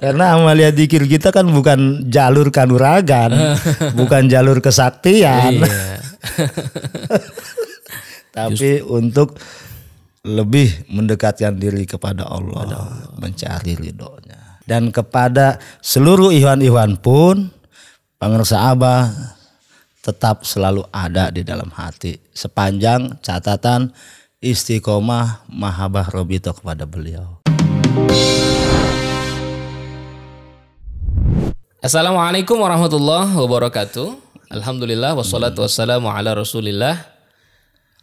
Karena amalia dzikir kita kan bukan jalur kanuragan, bukan jalur kesaktian. Iya. Tapi untuk lebih mendekatkan diri kepada Allah, mencari ridhonya. Dan kepada seluruh ikhwan-ikhwan pun pangresa Abah tetap selalu ada di dalam hati sepanjang catatan istiqomah mahabbah robito kepada beliau. Assalamualaikum warahmatullahi wabarakatuh. Alhamdulillah wassalatu wassalamu ala rasulillah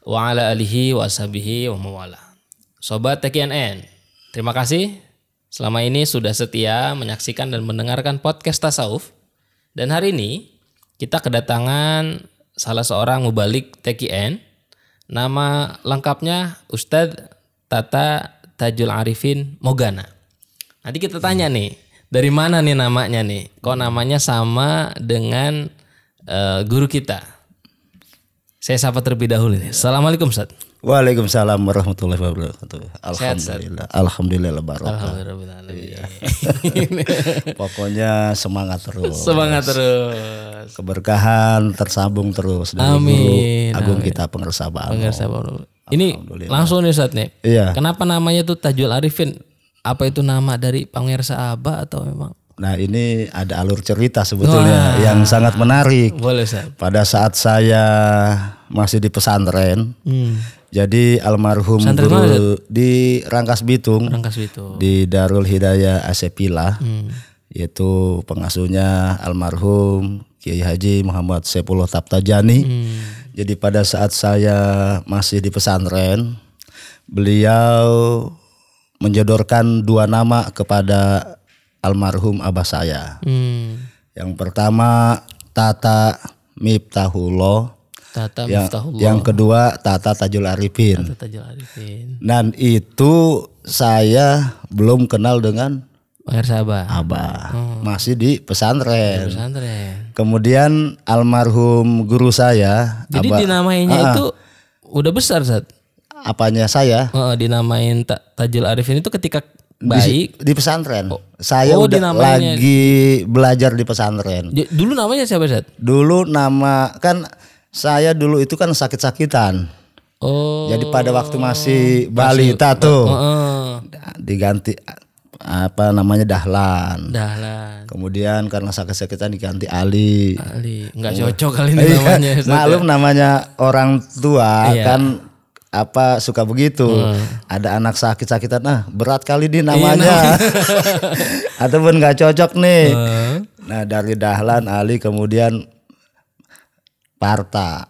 wa ala alihi wa ashabihi wa mawala. Sobat TKNN, terima kasih selama ini sudah setia menyaksikan dan mendengarkan podcast Tasawuf. Dan hari ini kita kedatangan salah seorang mubalik TKN. Nama lengkapnya Ustadz Tata Tajul Arifin Mogana. Nanti kita tanya nih, dari mana nih namanya nih? Kok namanya sama dengan guru kita? Saya sapa terlebih dahulu nih. Assalamualaikum Ustaz. Waalaikumsalam warahmatullahi wabarakatuh. Alhamdulillah. Alhamdulillah barakah. Alhamdulillah. Pokoknya semangat terus. Semangat terus. Keberkahan tersambung terus dari Amin. Guru Agung Amin. kita Pangersa Bano. Ini langsung nih Ustaz nih. Iya. Kenapa namanya tuh Tajul Arifin? Apa itu nama dari Pangersa Abah atau memang? Nah ini ada alur cerita sebetulnya yang sangat menarik. Boleh Ustaz. Pada saat saya masih di pesantren, jadi almarhum Pesantren guru mana, di Rangkas Bitung, di Darul Hidayah Asepila, yaitu pengasuhnya almarhum Kiai Haji Muhammad Saifullah Taptajani. Jadi pada saat saya masih di pesantren, beliau menjodohkan dua nama kepada almarhum abah saya. Yang pertama Tata Miftahullah. Yang kedua Tata Tajul Arifin. Dan itu saya belum kenal dengan Abah. Masih di pesantren. Kemudian almarhum guru saya. Jadi Abah, dinamainya itu udah besar Zat. Apanya saya? Dinamain Tajul Arifin itu ketika baik di pesantren. Saya udah lagi belajar di pesantren. Dulu namanya siapa Zat? Dulu nama kan saya dulu itu kan sakit-sakitan. Jadi pada waktu masih balita tuh diganti apa namanya Dahlan. Kemudian karena sakit-sakitan diganti Ali. Nggak cocok kali ini namanya. Maklum namanya orang tua kan apa suka begitu. Ada anak sakit-sakitan, berat kali nih namanya. Ataupun nggak cocok nih. Nah dari Dahlan, Ali, kemudian Parta.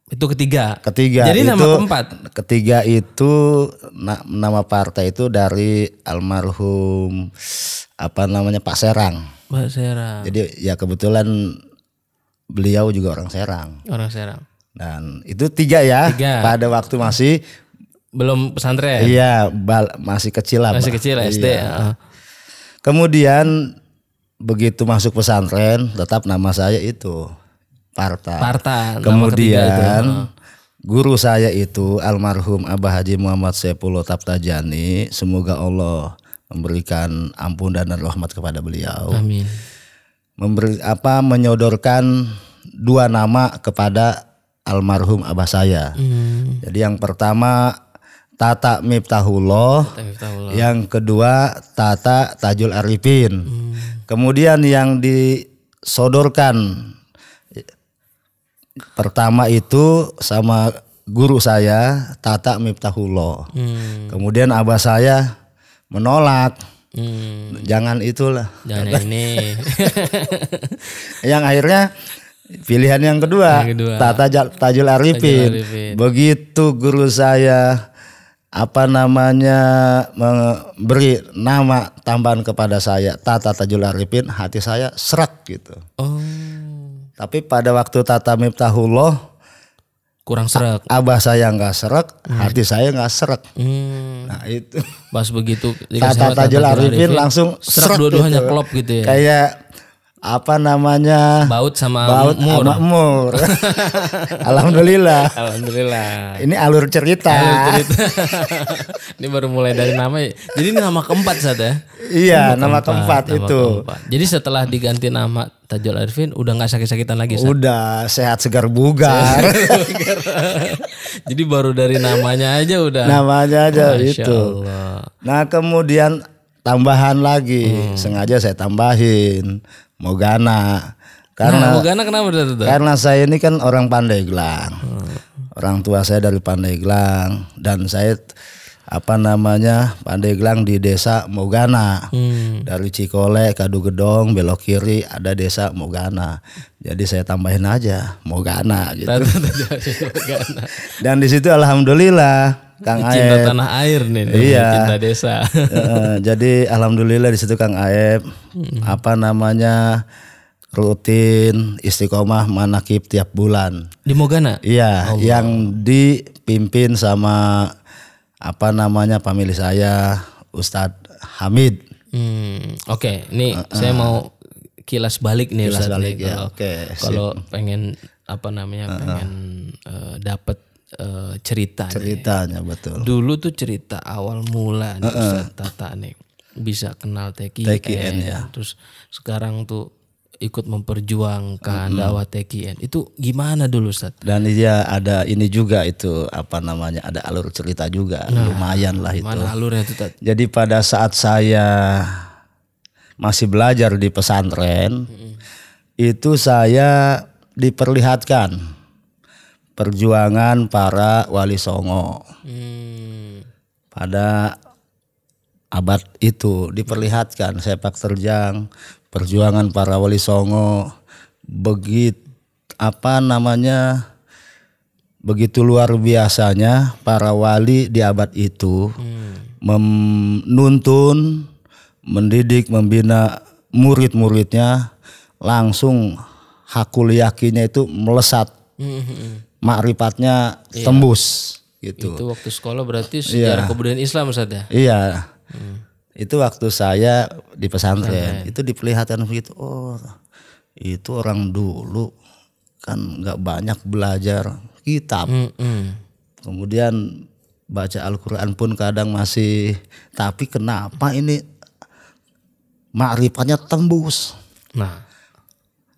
Itu ketiga. Jadi itu, nama keempat. Ketiga itu nama Parta itu dari almarhum apa namanya Pak Serang. Jadi ya kebetulan beliau juga orang Serang. Dan itu tiga ya. Pada waktu masih belum pesantren. Iya, masih kecil lah. Masih kecil SD. Iya. Kemudian begitu masuk pesantren, tetap nama saya itu Parta. Kemudian guru saya itu almarhum Abah Haji Muhammad Saifullah Taptajani, semoga Allah memberikan ampun dan rahmat kepada beliau. Amin. Menyodorkan dua nama kepada almarhum abah saya. Jadi yang pertama Tata Miftahullah, yang kedua Tata Tajul Arifin. Kemudian yang disodorkan pertama itu sama guru saya Tata Miftahullah. Kemudian abah saya menolak. Jangan itulah. Jangan ini. Yang akhirnya pilihan yang kedua Tata Tajul Arifin. Begitu guru saya memberi nama tambahan kepada saya Tata Tajul Arifin, hati saya serak gitu. Tapi pada waktu Tata Miftahullah kurang serak. Abah saya nggak serak, hati saya nggak serak. Nah itu. Pas begitu Tata Tajul Arifin langsung serak dua-duanya klop gitu ya. Kayak apa namanya? Baut sama Mur. Alhamdulillah. Alhamdulillah. Ini alur cerita. Ini baru mulai dari nama. Jadi ini nama keempat Ustaz ya? Iya, nama keempat itu. Keempat. Jadi setelah diganti nama Tajul Arifin udah nggak sakit-sakitan lagi Ustaz? Udah sehat segar bugar. Jadi baru dari namanya aja udah. Namanya aja Masya itu. Allah. Nah kemudian tambahan lagi, sengaja saya tambahin Mogana. Karena Mogana kenapa itu? Karena saya ini kan orang Pandeglang. Orang tua saya dari Pandeglang dan saya Pandeglang di desa Mogana. Dari Cikole, Kadugedong, belok kiri ada desa Mogana. Jadi saya tambahin aja Mogana gitu. Dan di situ alhamdulillah Kang Aep. Cinta tanah air nih, iya. Cinta desa. Jadi alhamdulillah di situ Kang Aep rutin istiqomah manakib tiap bulan. Di Mogana? Iya, yang dipimpin sama pamili saya Ustadz Hamid. Oke, ini saya mau kilas balik nih Kilas Ustadz balik nih, ya. Kalau pengen pengen dapat ceritanya betul. Dulu tuh cerita awal mula nih Ustadz Tata nih bisa kenal TKN ya. Terus sekarang tuh ikut memperjuangkan dakwah TKN itu gimana dulu Ustadz? Dan dia ada ini juga itu ada alur cerita juga, lumayan lah itu. Mana alurnya itu Ustadz? Jadi pada saat saya masih belajar di pesantren itu saya diperlihatkan perjuangan para wali songo pada abad itu, diperlihatkan sepak terjang perjuangan para wali songo begitu luar biasanya para wali di abad itu menuntun, mendidik, membina murid-muridnya langsung hakul yakinnya itu melesat. Makrifatnya tembus gitu. Itu waktu sekolah berarti sejarah kebudayaan Islam Ustaz ya? Iya. Itu waktu saya di pesantren itu diperlihatkan begitu. Oh, itu orang dulu kan nggak banyak belajar kitab. Kemudian baca Al-Quran pun kadang masih. Tapi kenapa ini makrifatnya tembus? Nah,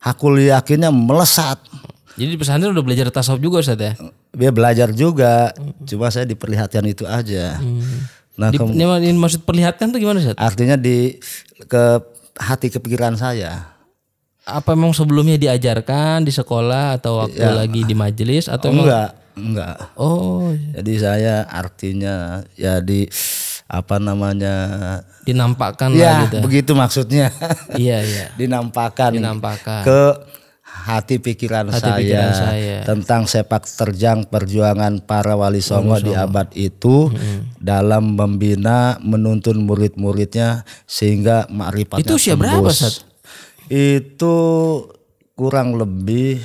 hakul yakinnya melesat. Jadi di pesantren udah belajar tasawuf juga Ustaz ya? Dia belajar juga, cuma saya diperlihatkan itu aja. Nah, ini maksud perlihatkan tuh gimana Ustaz? Artinya ke hati kepikiran saya. Apa memang sebelumnya diajarkan di sekolah atau waktu lagi di majelis atau enggak. Oh. Jadi saya artinya dinampakkan lah gitu. Begitu maksudnya. Iya. Dinampakkan ke hati pikiran saya tentang sepak terjang perjuangan para wali songo di abad itu dalam membina, menuntun murid-muridnya sehingga makrifatnya itu usia berapa Ustaz? Itu kurang lebih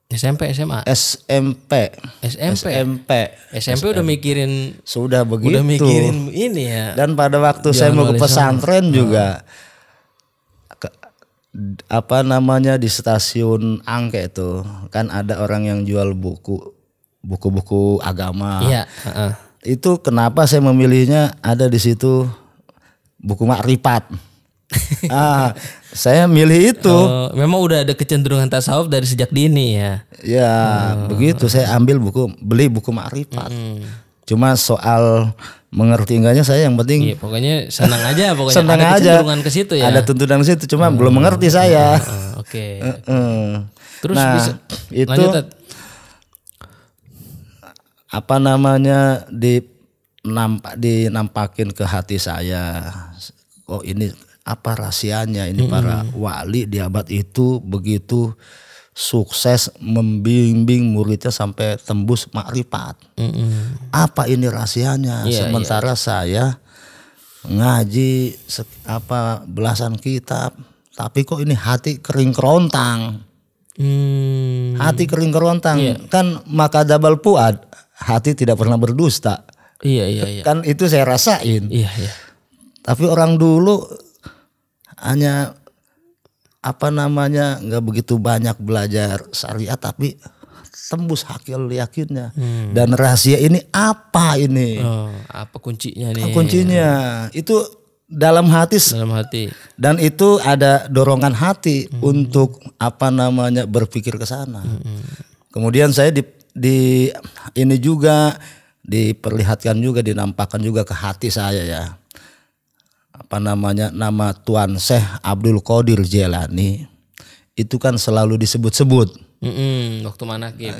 SMP, SMA? SMP udah mikirin. Sudah begitu. Udah mikirin ini ya. Dan pada waktu saya mau ke pesantren juga di stasiun Angke itu kan ada orang yang jual buku-buku agama. Iya. Itu kenapa saya memilihnya ada di situ buku makrifat. Saya milih itu. Memang udah ada kecenderungan tasawuf dari sejak dini ya. Ya begitu saya beli buku makrifat. Cuma soal mengerti enggaknya saya yang penting pokoknya senang aja senang ada kecenderungan ke situ ya. Ada tuntunan ke situ cuma belum mengerti saya. Oke. Terus bisa itu lanjut, dinampakin ke hati saya. Oh ini apa rahasianya ini para wali di abad itu begitu sukses membimbing muridnya sampai tembus makrifat. Apa ini rahasianya? Sementara saya ngaji belasan kitab, tapi kok ini hati kering kerontang. Hati kering kerontang. Kan maka dabal puad, hati tidak pernah berdusta. Iya. Kan itu saya rasain. Iya. Tapi orang dulu hanya nggak begitu banyak belajar syariat, tapi tembus hakil yakinnya. Dan rahasia ini apa ini? Apa kuncinya nih? Kuncinya itu dalam hati. Dan itu ada dorongan hati untuk berpikir ke sana. Kemudian saya di ini juga diperlihatkan juga, dinampakkan juga ke hati saya ya. Nama Tuan Syekh Abdul Qadir Jailani itu kan selalu disebut-sebut. Waktu manakib.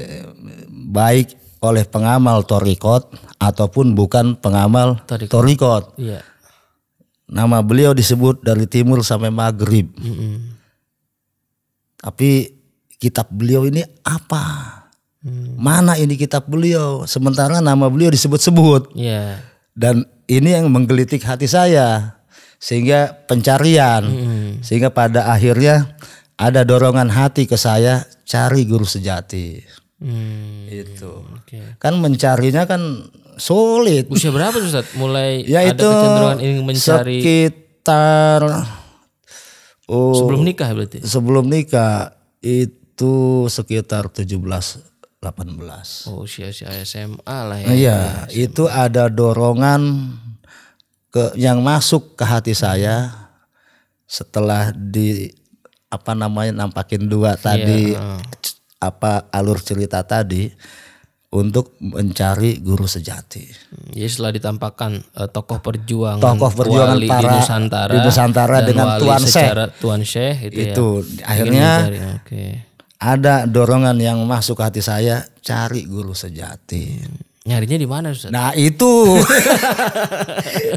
Baik oleh pengamal torikot ataupun bukan pengamal torikot. Iya. Nama beliau disebut dari timur sampai maghrib. Tapi kitab beliau ini apa? Mana ini kitab beliau? Sementara nama beliau disebut-sebut. Iya. Dan ini yang menggelitik hati saya. Sehingga pencarian. Sehingga pada akhirnya ada dorongan hati ke saya, cari guru sejati. Itu. Kan mencarinya kan sulit. Usia berapa Ustaz? Mulai ya ada kecenderungan ingin mencari? Sekitar sebelum nikah berarti? Sebelum nikah itu sekitar 17-18. Usia SMA lah ya. Iya, itu ada dorongan yang masuk ke hati saya setelah nampakin dua tadi, alur cerita tadi, untuk mencari guru sejati. Jadi setelah ditampakkan tokoh perjuangan wali para di Nusantara dan dengan Tuan Syekh itu akhirnya ada dorongan yang masuk ke hati saya, cari guru sejati. Nyarinya di mana Ustaz? Nah itu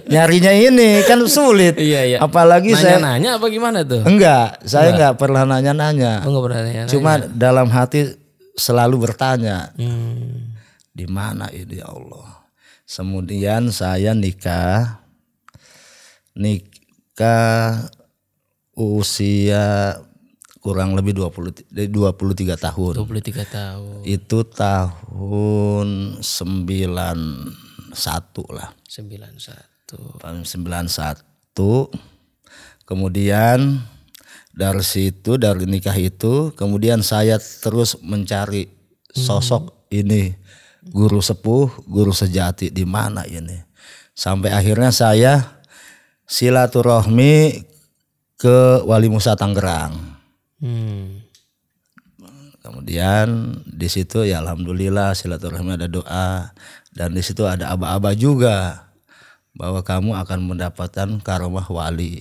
nyarinya ini kan sulit. Iya. Apalagi nanya apa gimana tuh? Enggak, saya enggak pernah nanya-nanya. Enggak pernah nanya-nanya. Cuma dalam hati selalu bertanya, di mana ini ya Allah. Kemudian saya nikah usia kurang lebih 23 tahun. 23 tahun. Itu tahun 91 lah. 91. Kemudian dari nikah itu, kemudian saya terus mencari sosok ini, guru sepuh, guru sejati di mana ini. Sampai akhirnya saya silaturahmi ke Wali Musa Tangerang. Kemudian di situ ya alhamdulillah silaturahmi, ada doa, dan di situ ada aba-aba juga bahwa kamu akan mendapatkan karomah wali.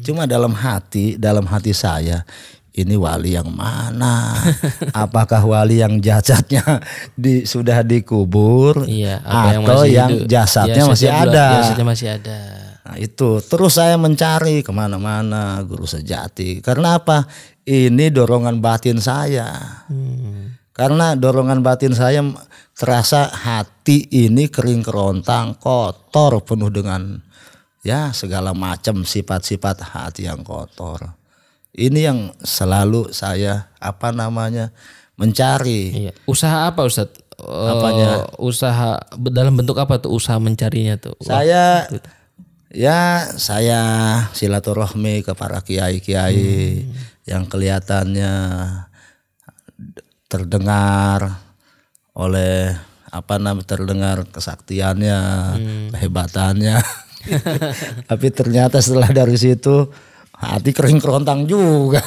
Cuma dalam hati saya, ini wali yang mana? Apakah wali yang jasadnya sudah dikubur, atau yang jasadnya masih ada? Jasadnya masih ada. Nah itu terus saya mencari kemana-mana guru sejati. Karena apa? Ini dorongan batin saya. Karena dorongan batin saya terasa hati ini kering kerontang, kotor, penuh dengan segala macam sifat-sifat hati yang kotor. Ini yang selalu saya mencari. Iya. Usaha apa Ustaz? Apanya? Usaha dalam bentuk apa tuh usaha mencarinya tuh? Saya silaturahmi ke para kiai-kiai yang kelihatannya terdengar oleh terdengar kesaktiannya, kehebatannya. Tapi ternyata setelah dari situ hati kering kerontang juga.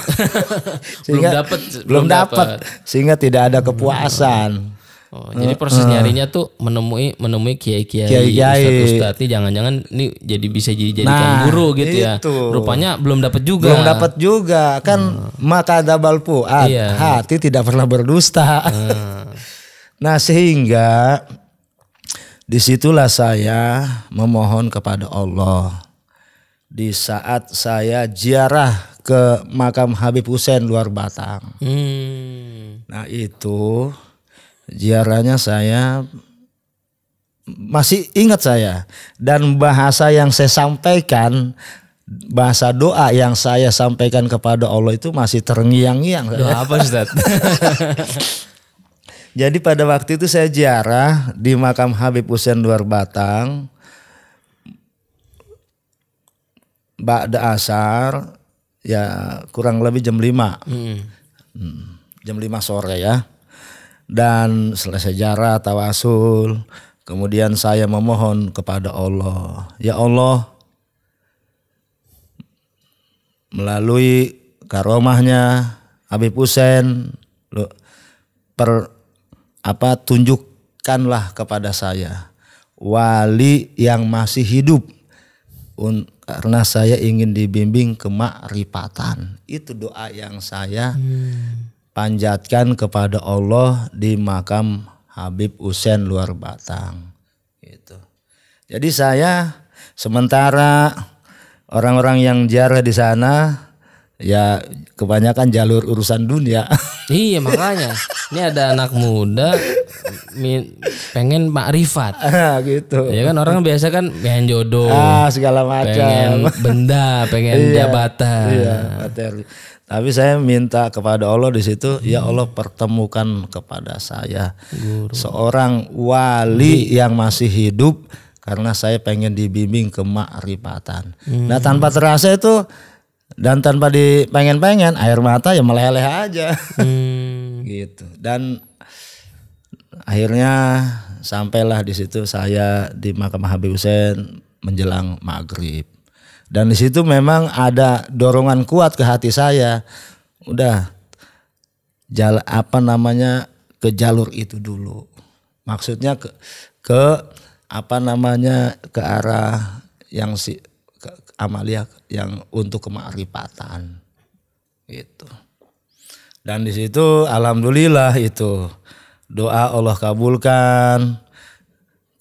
belum dapat sehingga tidak ada kepuasan. Jadi proses nyarinya tuh menemui kiai-kiai, ustadz ini jangan-jangan ini bisa jadikan guru gitu ya. Rupanya belum dapat juga. Kan maka dabal fuad, hati tidak pernah berdusta. Nah sehingga disitulah saya memohon kepada Allah. Di saat saya ziarah ke makam Habib Hussein Luar Batang. Nah itu ziarahnya saya masih ingat saya, dan bahasa yang saya sampaikan, bahasa doa yang saya sampaikan kepada Allah itu masih terngiang-ngiang. Doa apa Ustaz? Jadi pada waktu itu saya ziarah di makam Habib Hussein Luar Batang. ba'da asar ya kurang lebih jam 5. Jam 5 sore ya. Dan selesai sejarah tawasul, kemudian saya memohon kepada Allah, ya Allah, melalui karomahnya Habib Hussein, tunjukkanlah kepada saya wali yang masih hidup, karena saya ingin dibimbing ke makrifatan. Itu doa yang saya panjatkan kepada Allah di makam Habib Hussein Luar Batang. Gitu. Jadi saya sementara orang-orang yang ziarah di sana ya kebanyakan jalur urusan dunia. Iya makanya ini ada anak muda pengen makrifat. Gitu. Ya kan orang biasa kan pengen jodoh, segala macam, pengen benda, pengen jabatan. Iya, materi. Tapi saya minta kepada Allah di situ, ya Allah pertemukan kepada saya seorang wali yang masih hidup, karena saya pengen dibimbing ke makrifatan. Nah tanpa terasa itu dan tanpa dipengen-pengen air mata ya meleleh aja. Gitu. Dan akhirnya sampailah di situ saya di makam Habib Hussein menjelang maghrib. Dan di situ memang ada dorongan kuat ke hati saya. Udah ke jalur itu dulu. Maksudnya ke arah yang ke amalia yang untuk kemakrifatan. Gitu. Dan di situ alhamdulillah itu doa Allah kabulkan.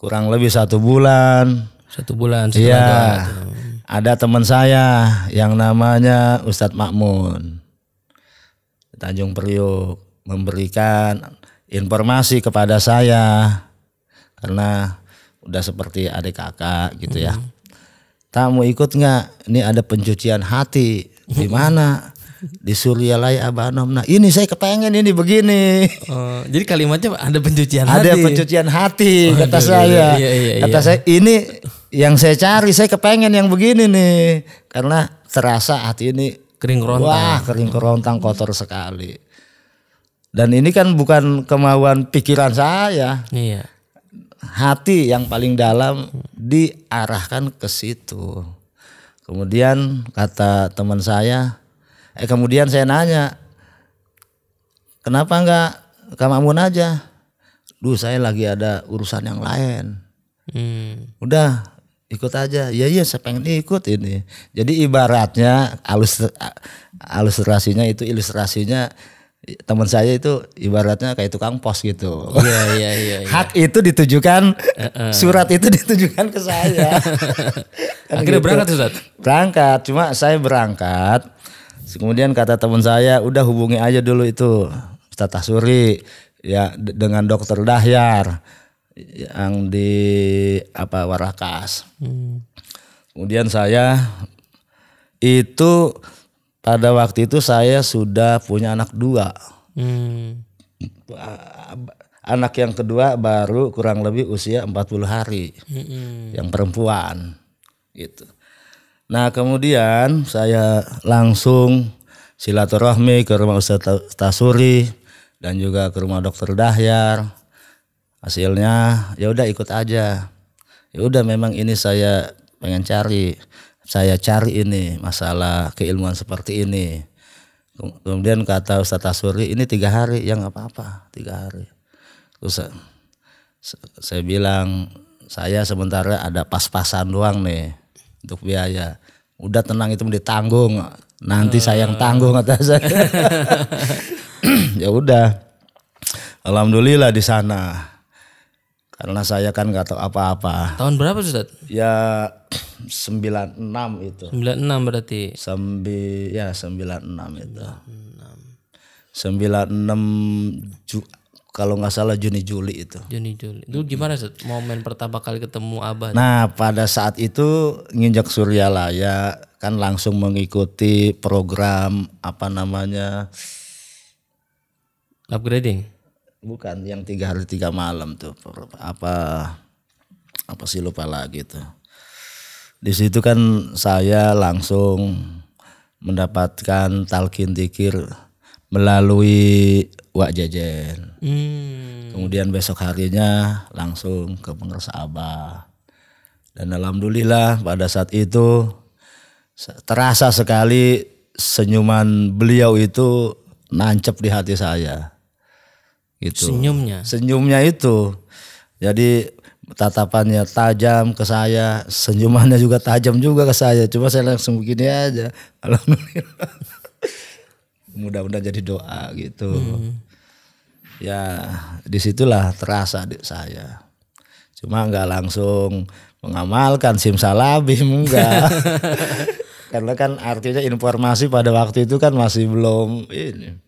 Kurang lebih 1 bulan. 1 bulan setelah doa itu. Ada teman saya yang namanya Ustadz Makmun Tanjung Priok memberikan informasi kepada saya karena udah seperti adik kakak gitu ya. Tak mau ikut nggak? Ini ada pencucian hati di mana? Di Suryalaya Abanom. Nah ini saya kepengen ini begini. Jadi kalimatnya ada pencucian hati. Ada pencucian hati kata saya. Kata saya ini yang saya cari, saya kepengen yang begini nih. Karena terasa hati ini kering kerontang. Wah kering kerontang, kotor sekali. Dan ini kan bukan kemauan pikiran saya. Iya. Hati yang paling dalam diarahkan ke situ. Kemudian kata teman saya, kemudian saya nanya, kenapa enggak Kang Makmun aja? Saya lagi ada urusan yang lain. Udah ikut aja. Iya saya pengen ikut ini. Jadi ibaratnya ilustrasinya teman saya itu ibaratnya kayak tukang pos gitu. Iya. Hak itu ditujukan, surat itu ditujukan ke saya. Akhirnya gitu. berangkat Ustaz? Berangkat, cuma saya berangkat. Kemudian kata teman saya, udah hubungi aja dulu itu Ustaz Tasuri ya dengan Dokter Dahyar yang di Warakas. Kemudian saya itu pada waktu itu saya sudah punya anak 2. Anak yang kedua baru kurang lebih usia 40 hari. Yang perempuan gitu. Nah kemudian saya langsung silaturahmi ke rumah Ustaz Tasuri dan juga ke rumah Dokter Dahyar. Hasilnya ya udah ikut aja. Ya udah memang ini saya pengen cari. Saya cari ini masalah keilmuan seperti ini. Kemudian kata Ustaz Tasuri ini 3 hari, ya nggak apa-apa 3 hari. Terus saya bilang saya sementara ada pas-pasan doang nih untuk biaya. Udah tenang itu ditanggung, nanti saya yang tanggung kata saya. Ya udah, alhamdulillah di sana. Karena saya kan nggak tahu apa-apa. Tahun berapa Ustaz? Ya 96 itu. 96 berarti. 96 itu. 96 kalau nggak salah Juni-Juli itu. Juni-Juli. Itu gimana Ustaz? Momen pertama kali ketemu Abah? Nah pada saat itu nginjak Suryalaya kan langsung mengikuti program upgrading. Bukan yang 3 hari 3 malam tuh apa sih lupa lagi tuh. Di situ kan saya langsung mendapatkan talqin dzikir melalui Wak Jejen. Kemudian besok harinya langsung ke Pengeras Abah. Dan alhamdulillah pada saat itu terasa sekali senyuman beliau itu nancep di hati saya. Gitu. Senyumnya itu. Jadi tatapannya tajam ke saya, senyumannya juga tajam juga ke saya. Cuma saya langsung begini aja. Alhamdulillah. Mudah-mudahan jadi doa gitu. Ya disitulah terasa di saya. Cuma nggak langsung mengamalkan simsalabim, enggak. Karena kan artinya informasi pada waktu itu kan masih belum ini.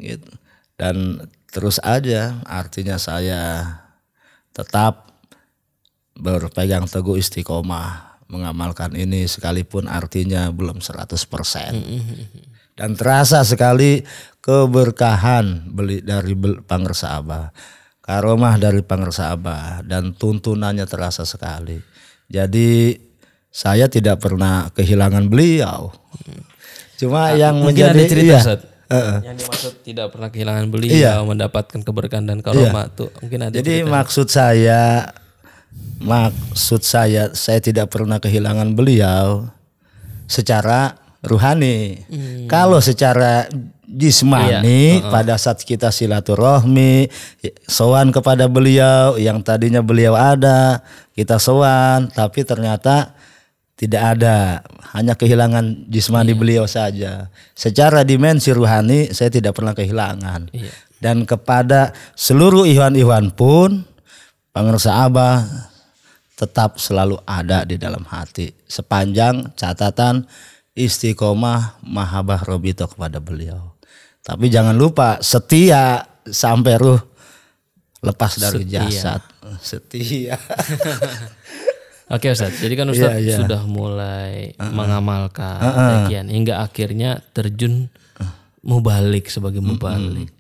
Gitu. Dan terus aja artinya saya tetap berpegang teguh istiqomah mengamalkan ini sekalipun artinya belum 100%. Dan terasa sekali keberkahan dari Pengeras Abah, karomah dari Pengeras Abah, dan tuntunannya terasa sekali. Jadi saya tidak pernah kehilangan beliau. Cuma yang mungkin menjadi ada cerita yang dimaksud tidak pernah kehilangan beliau, mendapatkan keberkahan dan karomah tuh mungkin ada. Jadi cerita. maksud saya tidak pernah kehilangan beliau secara ruhani. Kalau secara jismani pada saat kita silaturahmi, sowan kepada beliau yang tadinya beliau ada, kita sowan tapi ternyata tidak ada, hanya kehilangan jismani beliau saja. Secara dimensi ruhani saya tidak pernah kehilangan. Dan kepada seluruh ikhwan-ikhwan pun Pengeras Abah tetap selalu ada di dalam hati sepanjang catatan istiqomah mahabbah robito kepada beliau. Tapi jangan lupa setia sampai ruh lepas dari jasad. Setia. Oke Ustaz, jadi kan Ustaz sudah mulai mengamalkan taqiyan hingga akhirnya terjun mubalik sebagai mubalik.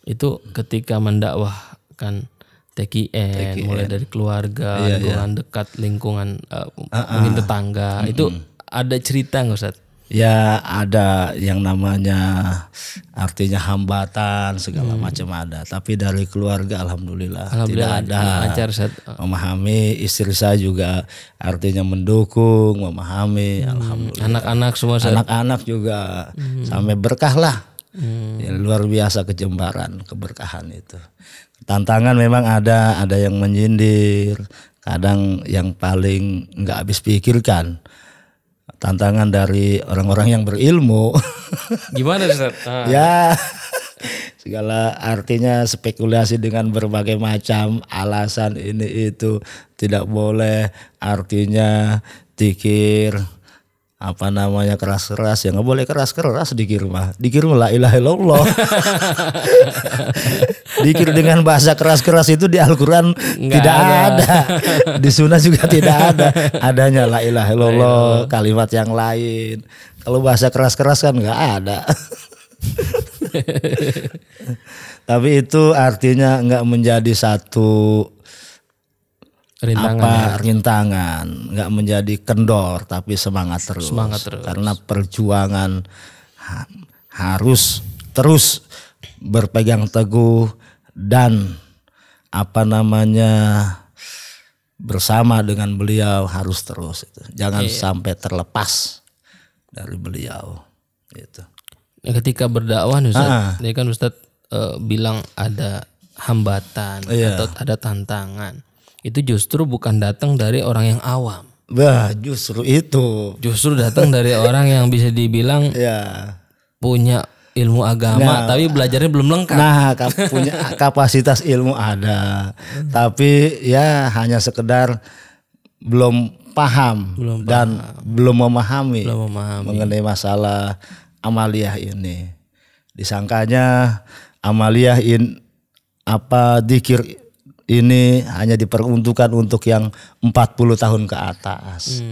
Itu ketika mendakwahkan TQN mulai dari keluarga, lingkungan dekat, lingkungan mungkin tetangga, itu ada cerita nggak Ustaz? Ya ada yang namanya artinya hambatan segala macam ada. Tapi dari keluarga alhamdulillah tidak ada. Lancar, memahami, istri saya juga artinya mendukung, memahami, alhamdulillah. Anak-anak semua Ustaz. Anak-anak juga sampai berkah lah. Ya, luar biasa keberkahan itu. Tantangan memang ada yang menyindir, kadang yang paling nggak habis pikirkan. Tantangan dari orang-orang yang berilmu. Gimana Ustaz? Ya segala artinya spekulasi dengan berbagai macam alasan ini itu tidak boleh, artinya dikir keras-keras, ya nggak boleh keras-keras dikir mah la ilaha illallah. Dikir dengan bahasa keras-keras itu di Al-Quran tidak ada. Di Sunnah juga tidak ada. Adanya la ilaha illallah, kalimat yang lain. Kalau bahasa keras-keras kan nggak ada. Tapi itu artinya nggak menjadi satu rintangan, nggak menjadi kendor, tapi semangat terus. Karena perjuangan harus terus berpegang teguh dan bersama dengan beliau harus terus. Jangan sampai terlepas dari beliau. Gitu. Ketika berdakwah Ustaz, ini kan Ustaz bilang ada hambatan atau ada tantangan. Itu justru bukan datang dari orang yang awam. Wah, justru itu. Justru datang dari orang yang bisa dibilang punya ilmu agama, tapi belajarnya belum lengkap. Nah, punya kapasitas ilmu ada, tapi ya hanya sekedar belum paham dan belum memahami mengenai masalah amaliyah ini. Disangkanya amaliyah dzikir ini hanya diperuntukkan untuk yang 40 tahun ke atas.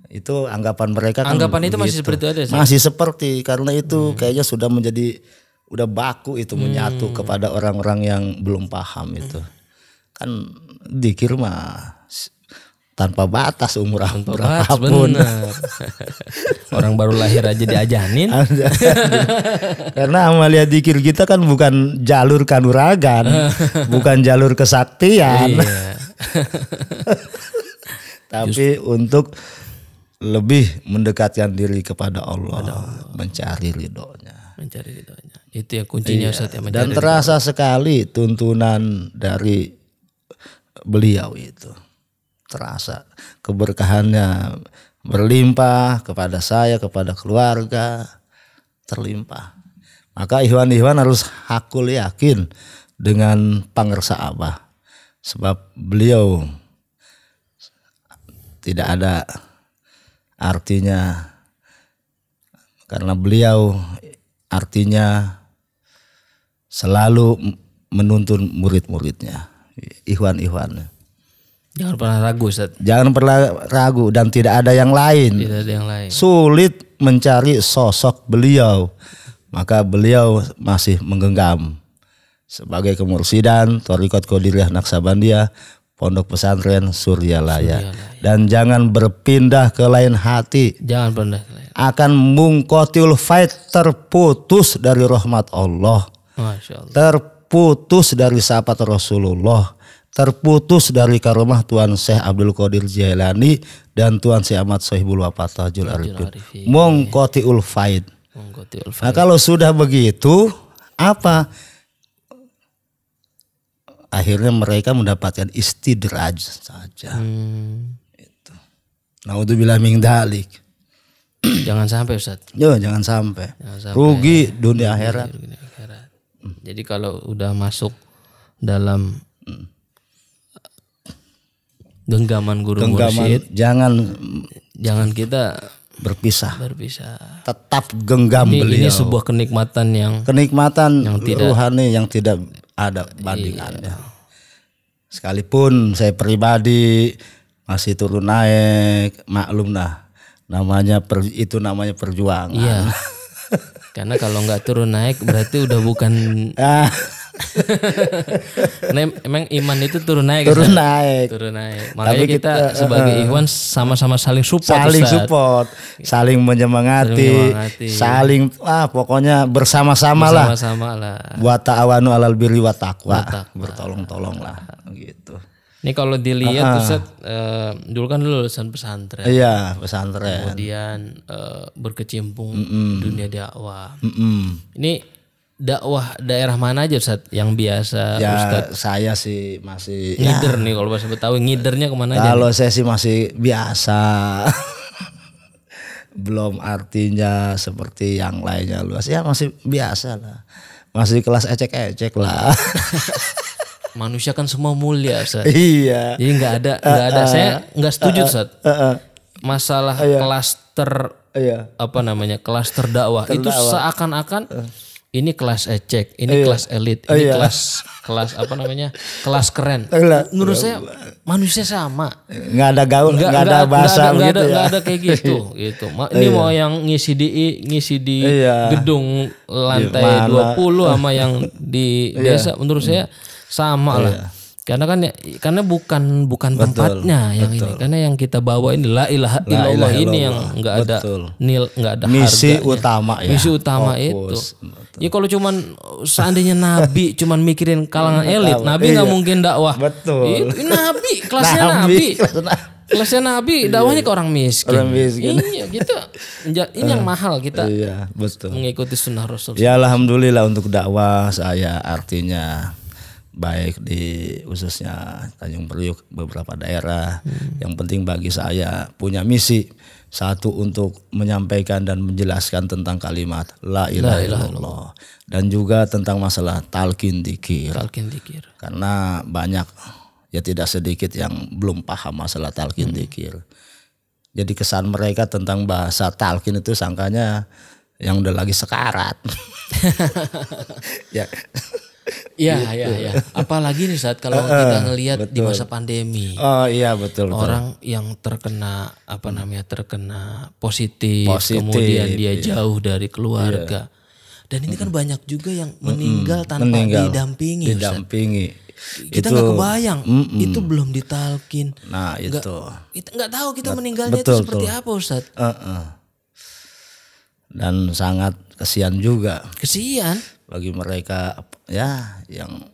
Itu anggapan mereka kan. Anggapan itu masih seperti itu ada. Masih seperti, karena itu kayaknya sudah udah baku itu menyatu kepada orang-orang yang belum paham itu. Kan dzikir mah tanpa batas umur Batas, berapapun. bener. Orang baru lahir aja diajanin. Karena amalia dzikir kita kan bukan jalur kanuragan, bukan jalur kesaktian. Iya. Tapi untuk lebih mendekatkan diri kepada Allah, mencari ridhonya. Mencari ridhonya. Itu ya kuncinya Ustaz ya, mencari Dan terasa sekali tuntunan dari beliau itu. Terasa keberkahannya berlimpah kepada saya, kepada keluarga, terlimpah. Maka ikhwan-ikhwan harus hakul yakin dengan pangersa Abah. Sebab beliau tidak ada artinya, karena beliau artinya selalu menuntun murid-muridnya, ikhwan-ikhwan. Jangan pernah ragu Ustaz. Jangan pernah ragu dan tidak ada yang lain. Tidak ada yang lain. Sulit mencari sosok beliau, maka beliau masih menggenggam sebagai kemursidan Thariqat Qadiriyah Naksabandiyah Pondok Pesantren Suryalaya. Dan jangan berpindah ke lain hati. Jangan pernah ke lain. Akan mungkotil fight, terputus dari rahmat Allah. Masya Allah. Terputus dari syafaat Rasulullah. Terputus dari karomah Tuan Syekh Abdul Qadir Jailani dan Tuan Syekh Ahmad Sohibul Wafat Tajul Arifin. Mungkotil fight. Nah kalau sudah begitu, apa? Akhirnya mereka mendapatkan istidraj saja. Itu. Naudzubillah min dzalik. Jangan sampai Ustaz. Yo, jangan sampai. Rugi dunia akhirat. Jadi kalau udah masuk dalam genggaman guru mursyid, jangan kita berpisah. Tetap genggam beliau. Ini sebuah kenikmatan yang rohani yang tidak ada bandingannya. Iya. Sekalipun saya pribadi masih turun naik, maklum lah, namanya perjuangan. Iya. Karena kalau nggak turun naik berarti udah bukan. Emang iman itu turun naik. Makanya tapi kita sebagai ikhwan sama-sama saling support, saling menyemangati, pokoknya bersama-sama lah. Wa ta'awanu 'alal birri wa taqwa. Bertolong-tolong lah gitu. Ini kalau dilihat Ustaz, dulu kan lulusan pesantren. Iya, pesantren. Kemudian berkecimpung dunia dakwah. Ini dakwah daerah mana aja Ustaz yang biasa Ustaz? Saya sih masih ngider nih, kalau bahasa Betawi ngidernya kemana aja? Kalau saya sih masih biasa. Belum artinya seperti yang lainnya luas. Ya masih biasa lah. Masih kelas ecek-ecek lah. Manusia kan semua mulia Ustaz. Iya. Jadi nggak ada. Saya nggak setuju Ustaz. Masalah klaster klaster dakwah itu seakan-akan ini kelas ecek, ini kelas elit, ini kelas kelas keren. Menurut saya manusia sama. Nggak ada gaul, nggak ada bahasa begitu ya. Nggak ada kayak gitu. Ini mau yang ngisi di gedung lantai 20 sama yang di desa, menurut saya sama lah. Karena bukan tempatnya yang ini. Karena yang kita bawa ini la ilaha illallah ini yang nggak ada misi harganya. Utama ya. Misi utama itu. Ya kalau cuman seandainya Nabi cuman mikirin kalangan elit, Nabi nggak mungkin dakwah. Betul. Nabi kelasnya Nabi. Kelasnya Nabi dakwahnya ke orang miskin. Iya gitu. Ini yang mahal kita. Iya, betul. Mengikuti sunnah Rasul. Ya alhamdulillah untuk dakwah saya artinya baik di khususnya Tanjung Priuk beberapa daerah. Yang penting bagi saya punya misi satu untuk menyampaikan dan menjelaskan tentang kalimat la ilaha illallah dan juga tentang masalah talqin dzikir. Karena banyak ya tidak sedikit yang belum paham masalah talqin dzikir. Jadi kesan mereka tentang bahasa talqin itu sangkanya yang udah lagi sekarat. Ya. Iya. Apalagi nih saat kalau kita ngelihat di masa pandemi. Oh iya betul. Orang yang terkena terkena positif, kemudian dia jauh dari keluarga. Dan ini kan banyak juga yang meninggal tanpa didampingi. Kita nggak kebayang itu belum ditalkin. Nah itu. Kita nggak tahu kita meninggalnya itu seperti apa Ustadz. Dan sangat kesian juga. Kesian Bagi mereka ya yang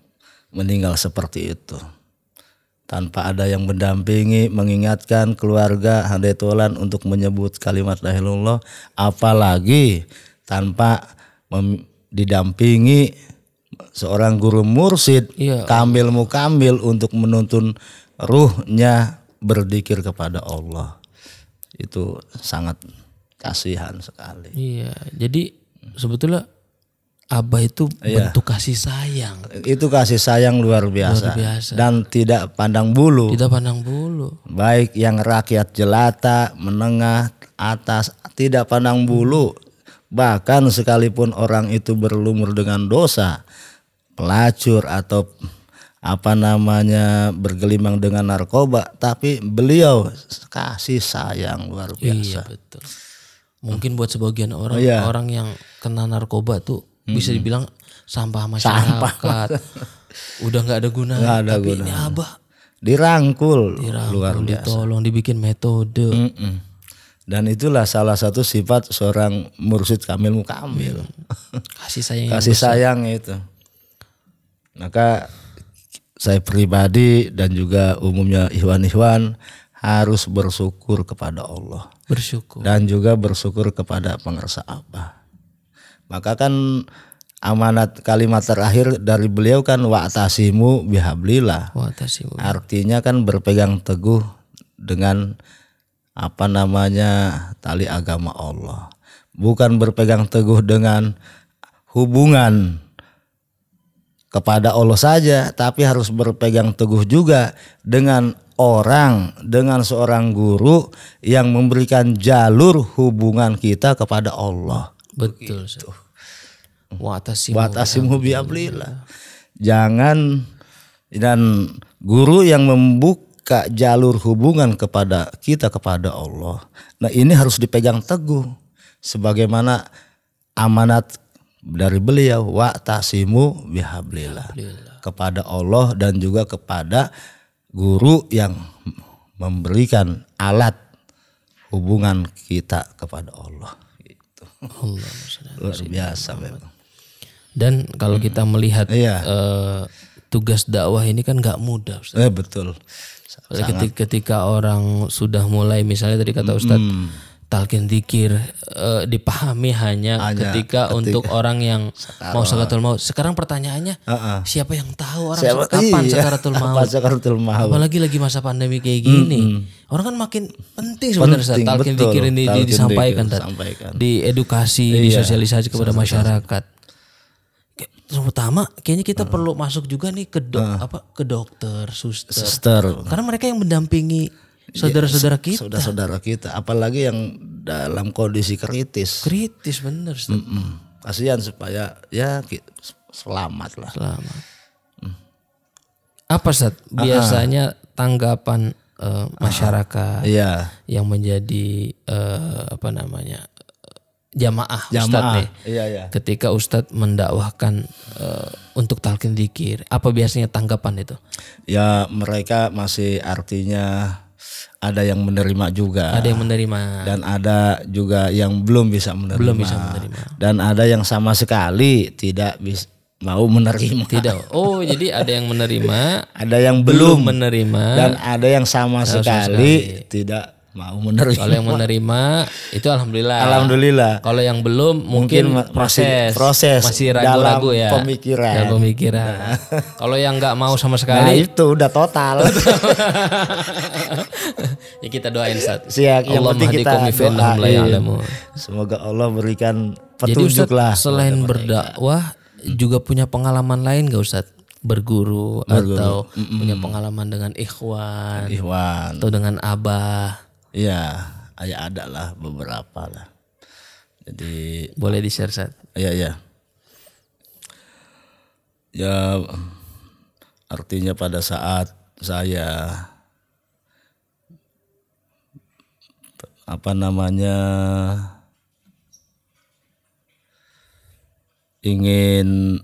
meninggal seperti itu. Tanpa ada yang mendampingi, mengingatkan keluarga handai tolan untuk menyebut kalimat la ilaha illallah, apalagi tanpa didampingi seorang guru mursyid kamil mukamil untuk menuntun ruhnya berzikir kepada Allah. Itu sangat kasihan sekali. Iya, jadi sebetulnya Abah itu bentuk kasih sayang. Itu kasih sayang luar biasa. Dan tidak pandang bulu. Tidak pandang bulu. Baik yang rakyat jelata, menengah, atas, tidak pandang bulu. Bahkan sekalipun orang itu berlumur dengan dosa, pelacur atau bergelimang dengan narkoba, tapi beliau kasih sayang luar biasa. Iya betul. Mungkin buat sebagian orang orang yang kena narkoba tuh bisa dibilang sampah masyarakat. Udah nggak ada gunanya. Tapi ini Abah dirangkul luar biasa. Ditolong, dibikin metode. Dan itulah salah satu sifat seorang mursyid kamil mukamil. Kasih sayang itu. Maka saya pribadi dan juga umumnya ikhwan-ikhwan harus bersyukur kepada Allah. Bersyukur. Dan juga bersyukur kepada pengersa Abah. Maka kan amanat kalimat terakhir dari beliau kan wa'tasimu bihablillah. Artinya kan berpegang teguh dengan tali agama Allah. Bukan berpegang teguh dengan hubungan kepada Allah saja, tapi harus berpegang teguh juga dengan dengan seorang guru yang memberikan jalur hubungan kita kepada Allah. Betul. Wa'tasimu bihablillah. Jangan, dan guru yang membuka jalur hubungan kepada kita kepada Allah. Nah ini harus dipegang teguh sebagaimana amanat dari beliau, wa'tasimu bihablillah, kepada Allah dan juga kepada guru yang memberikan alat hubungan kita kepada Allah. Luar biasa memang. Dan kalau kita melihat tugas dakwah ini kan nggak mudah Ustaz. Betul. Ketika orang sudah mulai, misalnya tadi kata Ustadz, talqin dzikir dipahami hanya ketika untuk orang yang mau sakaratul maut. Sekarang pertanyaannya siapa yang tahu orang kapan sakaratul maut? Apalagi lagi masa pandemi kayak gini. Orang kan makin penting sebenarnya talqin dzikir ini disampaikan, di edukasi, disosialisasi kepada masyarakat. Terutama kayaknya kita perlu masuk juga nih ke dokter, suster. Karena mereka yang mendampingi saudara-saudara kita. Saudara-saudara kita, apalagi yang dalam kondisi kritis. Kritis bener. Kasihan supaya selamat lah. Apa Ustaz biasanya tanggapan masyarakat yang menjadi jamaah Ustadz nih. Ketika Ustadz mendakwahkan untuk talqin dzikir, apa biasanya tanggapan itu? Ya mereka masih artinya ada yang menerima juga. Ada yang menerima. Dan ada juga yang belum bisa menerima. Dan ada yang sama sekali tidak bisa mau menerima. Tidak. Oh, jadi ada yang menerima, ada yang belum menerima, dan ada yang sama sekali tidak mau menerima. Kalau yang menerima itu alhamdulillah. Alhamdulillah. Kalau yang belum mungkin proses masih ragu-ragu ya. Dalam pemikiran. Kalau yang nggak mau sama sekali, itu udah total. Ya kita doain Ustaz. Yang penting kita doa. Semoga Allah berikan petunjuk lah. Selain berdakwah juga punya pengalaman lain gak Ustaz? Berguru. Atau punya pengalaman dengan ikhwan atau dengan abah? Iya, ada lah beberapa lah. Jadi boleh di-share Ustaz? Iya. Ya artinya pada saat saya ingin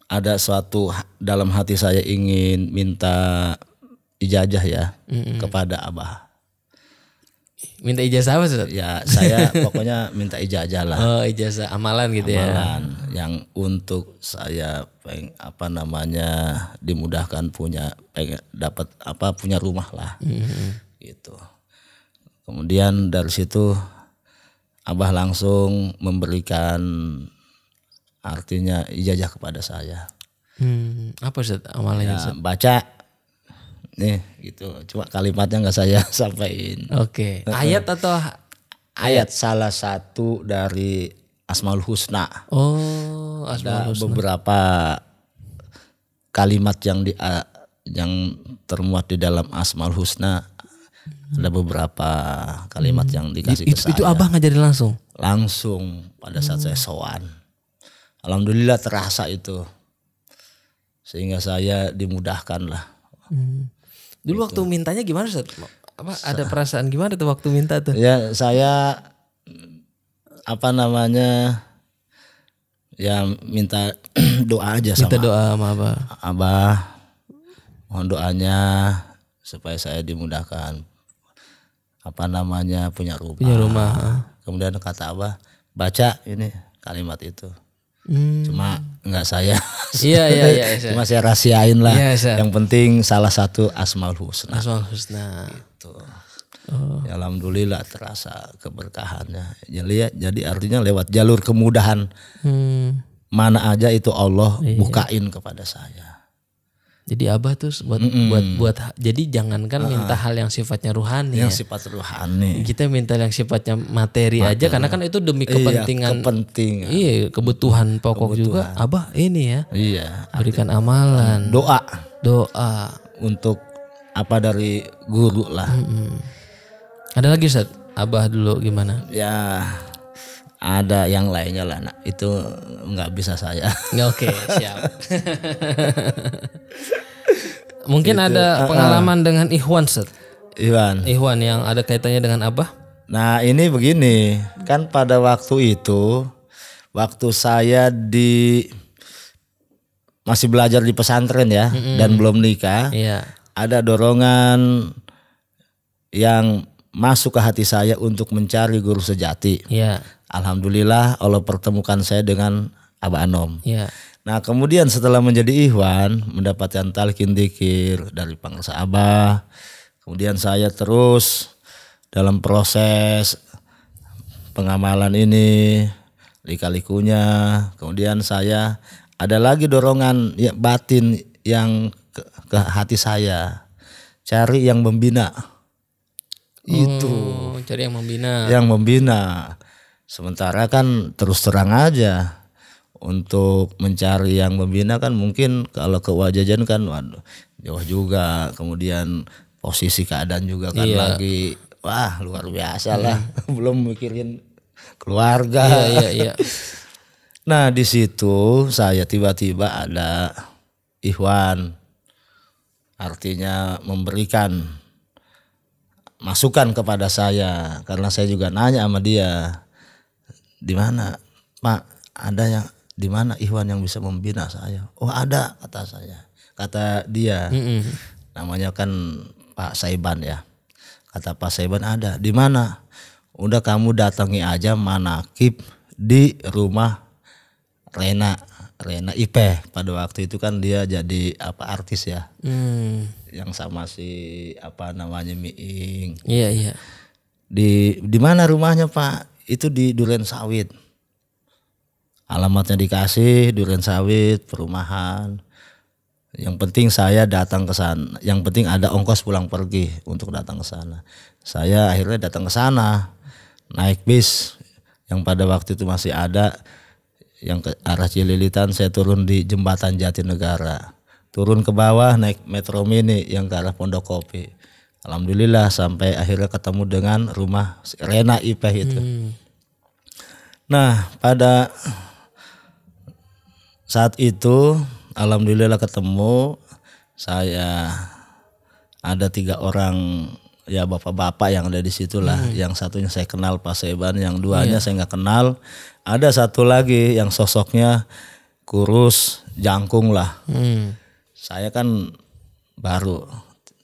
ada suatu dalam hati saya ingin minta ijazah ya kepada Abah. Minta ijazah apa Ustaz? Ya saya pokoknya minta ijazah lah. Oh ijazah amalan gitu Amalan yang untuk saya dimudahkan dapat punya rumah lah. Gitu. Kemudian dari situ Abah langsung memberikan artinya ijazah kepada saya. Apa Ustaz amalannya? Ya, baca nih gitu. Cuma kalimatnya nggak saya sampaikan. Oke. Ayat atau ayat salah satu dari Asmaul Husna. Oh, ada beberapa kalimat yang termuat di dalam Asmaul Husna. Ada beberapa kalimat yang dikasih ke saya. Itu Abah ngajarin langsung? Langsung pada saat saya sowan. Alhamdulillah terasa itu. Sehingga saya dimudahkan lah. Dulu waktu mintanya gimana Ustaz? Ada perasaan gimana tuh waktu minta tuh? Ya saya ya minta doa aja minta doa sama Abah. Abah mohon doanya supaya saya dimudahkan punya rumah. Kemudian kata Abah baca ini kalimat itu. Cuma enggak saya. Iya. Cuma saya rahasiain lah. Iya, yang penting salah satu Asmaul Husna. Asmaul Husna. Gitu. Ya, alhamdulillah terasa keberkahannya. Jadi artinya lewat jalur kemudahan mana aja itu Allah bukain kepada saya. Jadi Abah tuh buat jadi jangankan minta hal yang sifatnya ruhani. Yang sifat ruhani. Kita minta yang sifatnya materi aja karena kan itu demi kepentingan. Iya, kebutuhan pokok juga. Abah ini ya. Iya. Berikan amalan. Doa untuk dari guru lah. Ada lagi Ustaz? Abah dulu gimana? Ya ada yang lainnya lah. Nah, itu nggak bisa saya. Oke, siap. Mungkin gitu. Ada pengalaman dengan Ikhwan Ustaz? Ikhwan yang ada kaitannya dengan Abah? Nah ini begini, kan pada waktu itu, waktu saya masih belajar di pesantren ya, dan belum nikah, ada dorongan yang masuk ke hati saya untuk mencari guru sejati. Alhamdulillah Allah pertemukan saya dengan Abah Anom. Nah kemudian setelah menjadi Ikhwan, mendapatkan talqin dzikir dari pengurus Abah. Kemudian saya terus dalam proses pengamalan ini, lika-likunya. Kemudian saya ada lagi dorongan batin yang ke hati saya. Cari yang membina. Itu. Cari yang membina. Yang membina. Sementara kan terus terang aja. Untuk mencari yang membina kan mungkin kalau ke Wajajan kan waduh jauh juga. Kemudian posisi keadaan juga kan lagi wah luar biasa lah. Belum mikirin keluarga. Iya. Nah di situ saya tiba-tiba ada Ikhwan. Artinya memberikan masukan kepada saya. Karena saya juga nanya sama dia. Di mana Pak ada yang di mana Ikhwan yang bisa membina saya? Oh ada kata dia. Namanya kan Pak Saiban ya. Kata Pak Saiban ada. Di mana? Udah kamu datangi aja manakib di rumah Rena Ipe. Pada waktu itu kan dia jadi artis ya. Yang sama si Miing. Iya. Di mana rumahnya Pak? Itu di Duren Sawit. Alamatnya dikasih Duren Sawit, perumahan. Yang penting saya datang ke sana. Yang penting ada ongkos pulang pergi untuk datang ke sana. Saya akhirnya datang ke sana. Naik bis yang pada waktu itu masih ada yang ke arah Cililitan, saya turun di jembatan Jatinegara. Turun ke bawah naik Metro Mini yang ke arah Pondok Kopi. Alhamdulillah sampai akhirnya ketemu dengan rumah Rena Ipeh itu. Nah pada saat itu alhamdulillah ketemu. Saya ada 3 orang ya bapak-bapak yang ada di situ lah. Yang satunya saya kenal Pak Seban, yang 2-nya saya nggak kenal. Ada satu lagi yang sosoknya kurus, jangkung lah. Saya kan baru,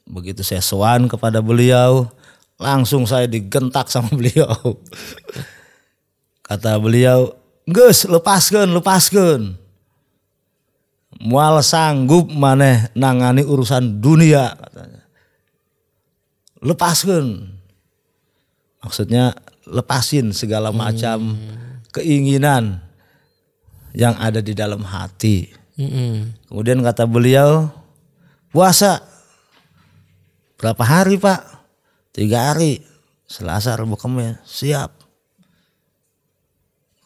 begitu saya sowan kepada beliau, langsung saya digentak sama beliau. Kata beliau, "Geus, lepaskeun. Moal sanggup maneh nangani urusan dunia," katanya. "Lepaskeun." Maksudnya lepasin segala macam keinginan yang ada di dalam hati. Kemudian kata beliau, "Puasa berapa hari, Pak?" 3 hari, Selasa, Rabu, Kamis. Siap.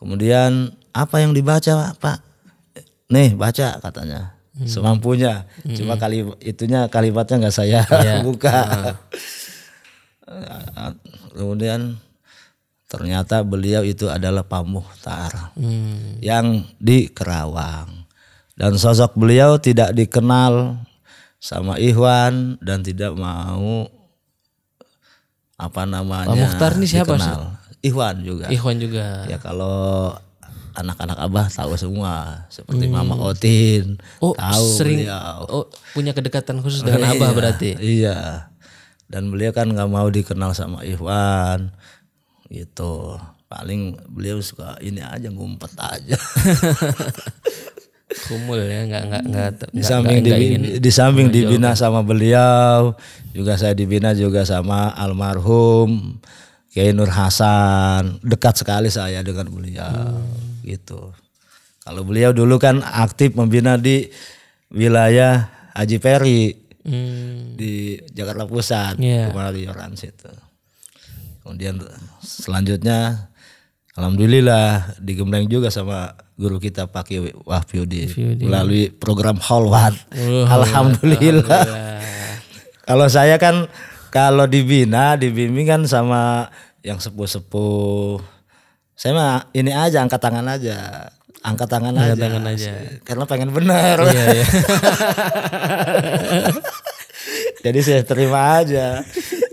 Kemudian apa yang dibaca, Pak? Nih baca, katanya. Semampunya. Cuma kalimatnya nggak saya buka. Kemudian ternyata beliau itu adalah Pak Mukhtar yang di Kerawang. Dan sosok beliau tidak dikenal sama Ikhwan dan tidak mau Pak Mukhtar ini siapa sih? Ikhwan juga. Ya kalau anak-anak Abah tahu semua, seperti Mama Otin. Tahu sering beliau. Punya kedekatan khusus dengan Abah berarti. Iya. Dan beliau kan nggak mau dikenal sama Ikhwan gitu. Paling beliau suka ini aja, ngumpet aja. Kumul ya, nggak di samping dibina sama beliau, juga saya dibina juga sama almarhum Kiai Nur Hasan. Dekat sekali saya dengan beliau gitu. Kalau beliau dulu kan aktif membina di wilayah Haji Peri. Di Jakarta Pusat, Kemayoran situ. Kemudian selanjutnya alhamdulillah digembleng juga sama guru kita Pak Kiai Wahyudi melalui program Khalwat. Alhamdulillah. Kalau saya kan kalau dibimbing kan sama yang sepuh-sepuh. Saya mah ini aja angkat tangan aja. Karena pengen benar. Iya. Jadi saya terima aja.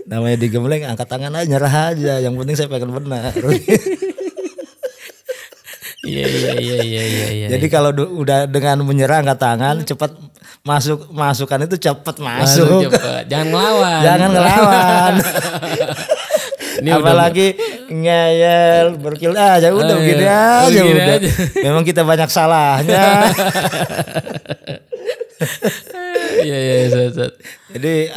Namanya digembleng, angkat tangan aja, nyerah aja. Yang penting saya pengen benar. Iya. Jadi kalau udah dengan menyerah angkat tangan, cepat masukan itu cepat masuk. Jangan ngelawan. Ini apalagi ngeyel, berkil aja udah begini aja. Memang kita banyak salahnya. Iya. Jadi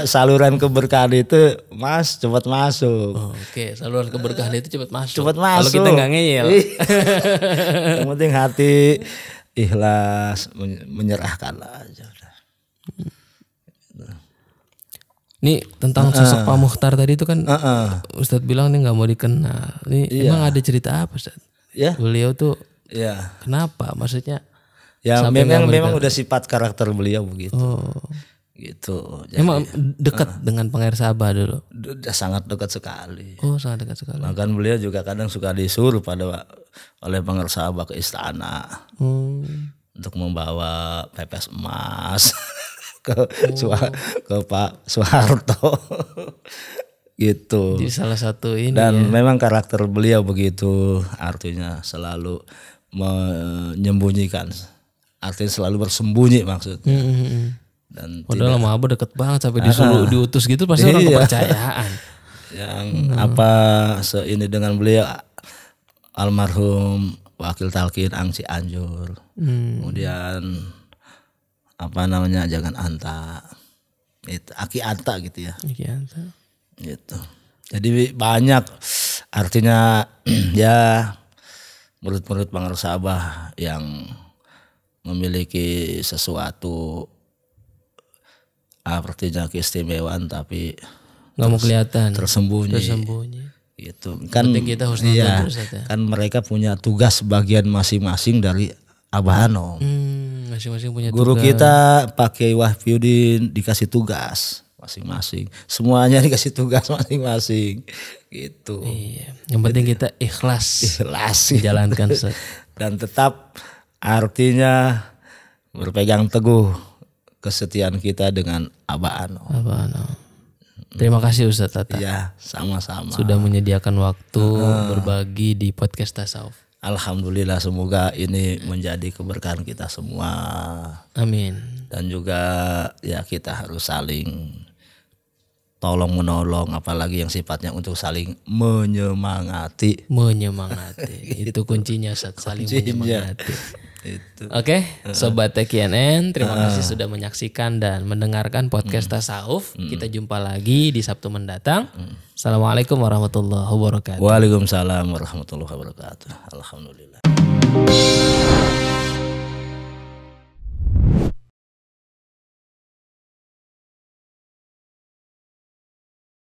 saluran keberkahan itu cepat masuk. Oke, saluran keberkahan itu cepat masuk. Kalau kita nggak ngeyel. Yang penting hati ikhlas, menyerahkan aja. Ini tentang sosok Pak Mukhtar tadi itu kan Ustadz bilang nih nggak mau dikenal. Ini emang ada cerita apa Ustadz? Ya. Beliau tuh kenapa? Maksudnya? Ya memang udah sifat karakter beliau begitu. Gitu. Jadi, emang dekat dengan Pangeran Sabah dulu? Sangat dekat sekali. Sangat dekat sekali. Bahkan beliau juga kadang suka disuruh oleh Pangeran Sabah ke istana untuk membawa pepes emas ke Pak Soeharto. Gitu. Jadi salah satu ini. Dan memang karakter beliau begitu, artinya selalu menyembunyikan. Artinya selalu bersembunyi maksudnya. Dan padahal sama Abah deket banget sampai disuruh diutus gitu pasti orang kepercayaan. Yang ini dengan beliau almarhum Wakil Talqin Ang Cianjur. Kemudian Jangan Anta. Itu Aki Anta gitu ya. Aki Anta. Gitu. Jadi banyak artinya ya murid-murid Pangeran Sabah yang memiliki sesuatu artinya keistimewaan tapi nggak mau kelihatan, tersembunyi. Gitu kan kita harus kan mereka punya tugas bagian masing-masing dari Abah Anom. Masing-masing punya guru tugas. Kita Pak Kiai Wahyudi dikasih tugas masing-masing, semuanya dikasih tugas masing-masing gitu. Iya. Yang penting kita ikhlas menjalankan dan tetap artinya berpegang teguh kesetiaan kita dengan Abah Anom. Terima kasih Ustadz Tata. Iya, sama-sama. Sudah menyediakan waktu berbagi di podcast Tasawuf. alhamdulillah semoga ini menjadi keberkahan kita semua. Amin. Dan juga ya kita harus saling tolong menolong, apalagi yang sifatnya untuk saling menyemangati. Itu kuncinya, saling menyemangati. Itu. Oke, Sobat TKNN, terima kasih sudah menyaksikan dan mendengarkan podcast Tasawuf. Kita jumpa lagi di Sabtu mendatang. Assalamualaikum warahmatullahi wabarakatuh. Waalaikumsalam warahmatullahi wabarakatuh. Alhamdulillah.